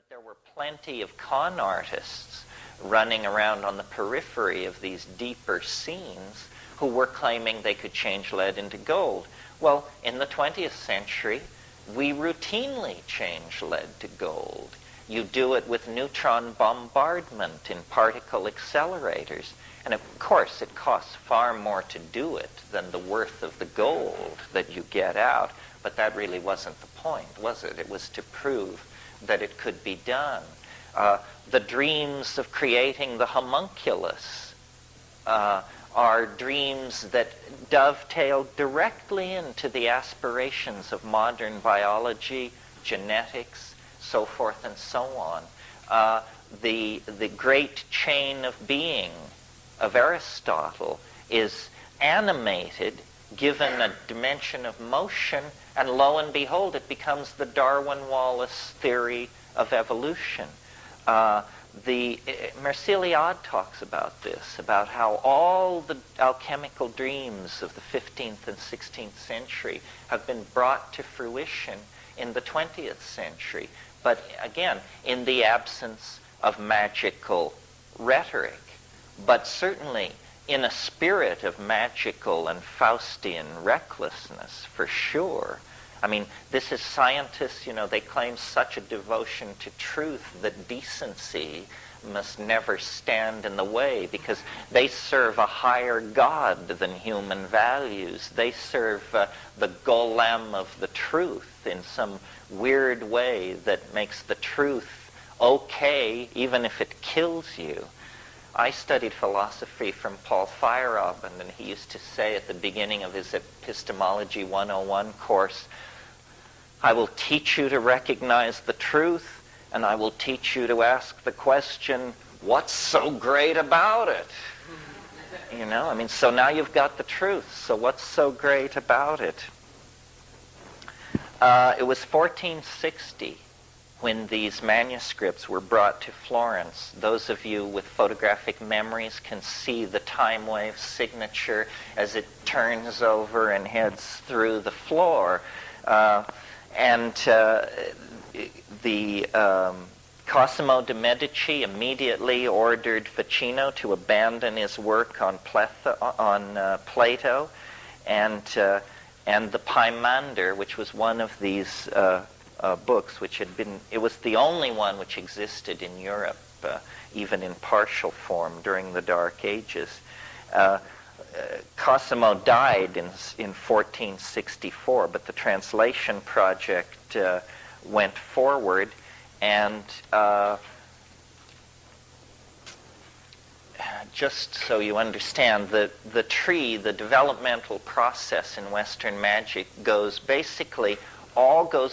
But there were plenty of con artists running around on the periphery of these deeper scenes who were claiming they could change lead into gold. Well, in the 20th century, we routinely change lead to gold. You do it with neutron bombardment in particle accelerators. And of course, it costs far more to do it than the worth of the gold that you get out. But that really wasn't the point, was it? It was to prove that it could be done. The dreams of creating the homunculus are dreams that dovetail directly into the aspirations of modern biology, genetics, so forth and so on. The great chain of being of Aristotle is animated, given a dimension of motion, and lo and behold, it becomes the Darwin-Wallace theory of evolution. Merciliade talks about this, about how all the alchemical dreams of the 15th and 16th century have been brought to fruition in the 20th century, but again, in the absence of magical rhetoric, but certainly in a spirit of magical and Faustian recklessness, for sure. I mean, this is scientists, they claim such a devotion to truth that decency must never stand in the way because they serve a higher God than human values. They serve the golem of the truth in some weird way that makes the truth okay even if it kills you. I studied philosophy from Paul Feyerabend, and he used to say at the beginning of his Epistemology 101 course, I will teach you to recognize the truth, and I will teach you to ask the question, what's so great about it? So now you've got the truth, so what's so great about it? It was 1460 when these manuscripts were brought to Florence. Those of you with photographic memories can see the time wave signature as it turns over and heads through the floor. Cosimo de' Medici immediately ordered Ficino to abandon his work on Plato, and the Pymander, which was one of these books, it was the only one which existed in Europe, even in partial form during the Dark Ages. Cosimo died in 1464, but the translation project went forward, and just so you understand, the developmental process in Western magic goes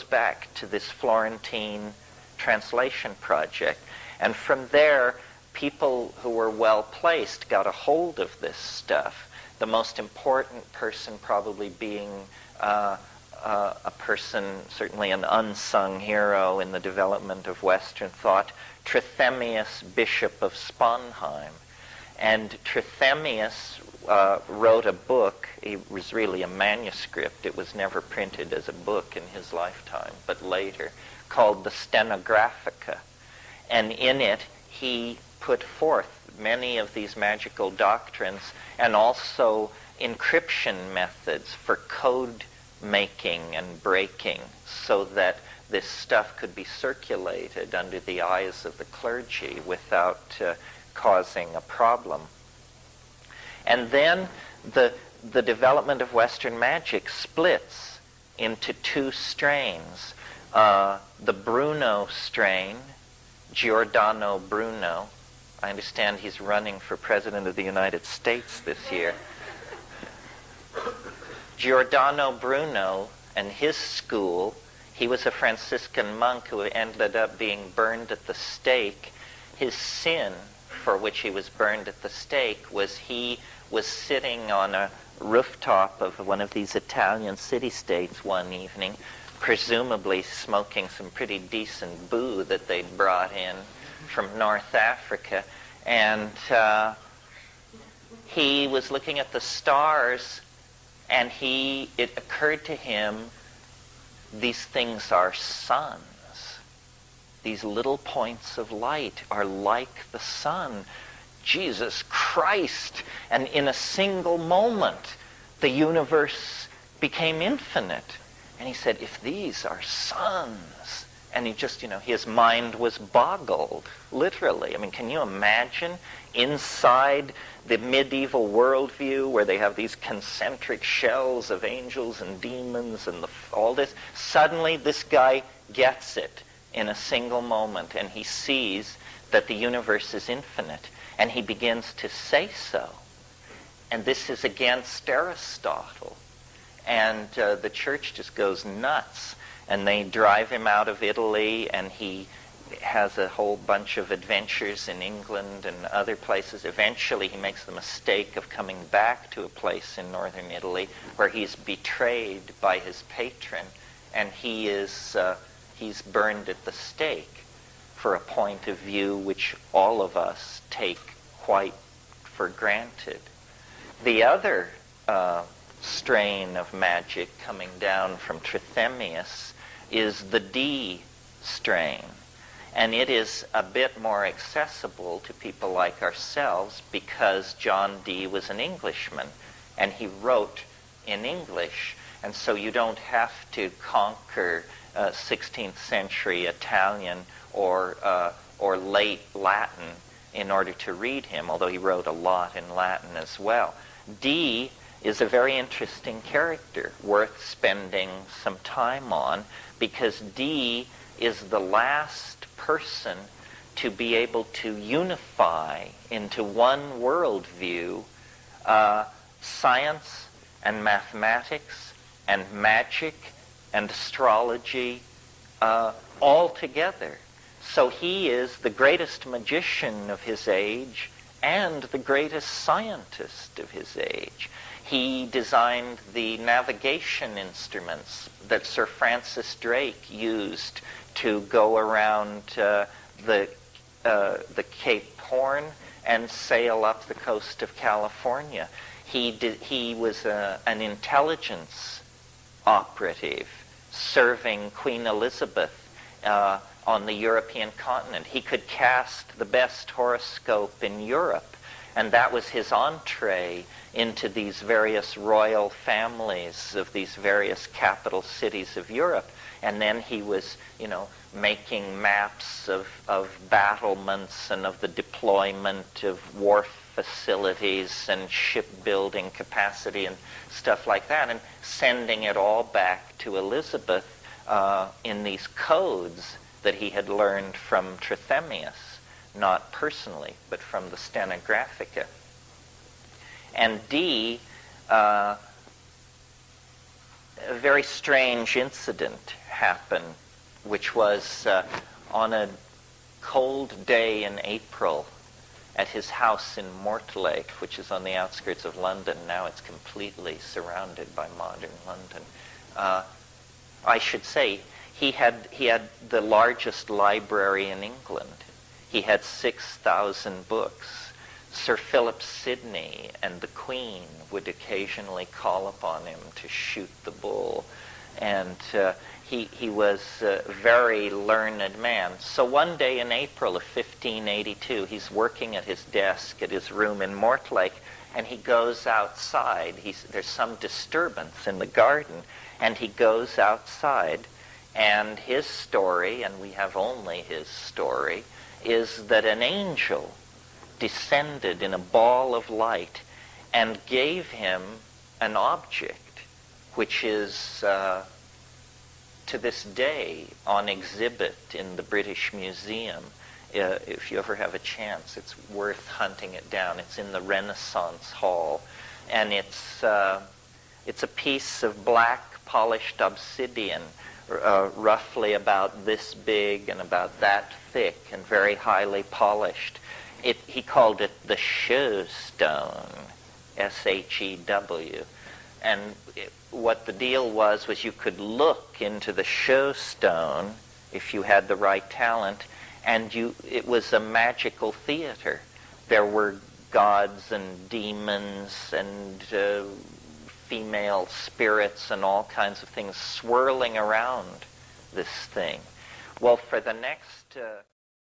back to this Florentine translation project. And from there, people who were well-placed got a hold of this stuff. The most important person probably being a person, certainly an unsung hero in the development of Western thought, Trithemius, Bishop of Sponheim. And Trithemius wrote a book. It was really a manuscript. It was never printed as a book in his lifetime, but later, called the Stenographica. And in it, he put forth many of these magical doctrines and also encryption methods for code making and breaking so that this stuff could be circulated under the eyes of the clergy without causing a problem. And then the development of Western magic splits into two strains. The Bruno strain, Giordano Bruno. I understand he's running for President of the United States this year. Giordano Bruno and his school, he was a Franciscan monk who ended up being burned at the stake. His sin for which he was burned at the stake was he was sitting on a rooftop of one of these Italian city-states one evening, presumably smoking some pretty decent boo that they'd brought in from North Africa, and he was looking at the stars, and it occurred to him, these things are suns. these little points of light are like the sun, Jesus Christ. And in a single moment, the universe became infinite. And he said, if these are suns, and he just, his mind was boggled, literally. I mean, can you imagine inside the medieval worldview where they have these concentric shells of angels and demons and all this? Suddenly this guy gets it in a single moment, and he sees that the universe is infinite, and he begins to say so. And this is against Aristotle. And the church just goes nuts, and they drive him out of Italy, and he has a whole bunch of adventures in England and other places. Eventually he makes the mistake of coming back to a place in northern Italy where he's betrayed by his patron, and he's burned at the stake for a point of view which all of us take quite for granted. The other strain of magic coming down from Trithemius is the D strain. And it is a bit more accessible to people like ourselves because John Dee was an Englishman, and he wrote in English. And so you don't have to conquer 16th century Italian or late Latin in order to read him, although he wrote a lot in Latin as well. Dee is a very interesting character, worth spending some time on, because Dee is the last person to be able to unify into one worldview science and mathematics and magic and astrology all together. So he is the greatest magician of his age and the greatest scientist of his age. He designed the navigation instruments that Sir Francis Drake used to go around the Cape Horn and sail up the coast of California. He was an intelligence operative serving Queen Elizabeth on the European continent. He could cast the best horoscope in Europe, and that was his entree into these various royal families of these various capital cities of Europe. And then he was, making maps of battlements and of the deployment of wharf facilities and shipbuilding capacity and stuff like that, and sending it all back to Elizabeth in these codes that he had learned from Trithemius, not personally, but from the Stenographica. And Dee, a very strange incident happened, which was on a cold day in April at his house in Mortlake, which is on the outskirts of London. Now it's completely surrounded by modern London. I should say, he had the largest library in England. He had 6,000 books. Sir Philip Sidney and the Queen would occasionally call upon him to shoot the bull. And he was a very learned man. So one day in April of 1582, he's working at his desk at his room in Mortlake, and he goes outside. There's some disturbance in the garden, and he goes outside, and his story, and we have only his story, is that an angel descended in a ball of light and gave him an object which is to this day on exhibit in the British Museum. If you ever have a chance, it's worth hunting it down. It's in the Renaissance Hall, and it's a piece of black polished obsidian, roughly about this big and about that thick and very highly polished. He called it the Shew Stone, S-H-E-W. And what the deal was you could look into the Shew Stone if you had the right talent, and it was a magical theater. There were gods and demons and female spirits and all kinds of things swirling around this thing. Well, for the next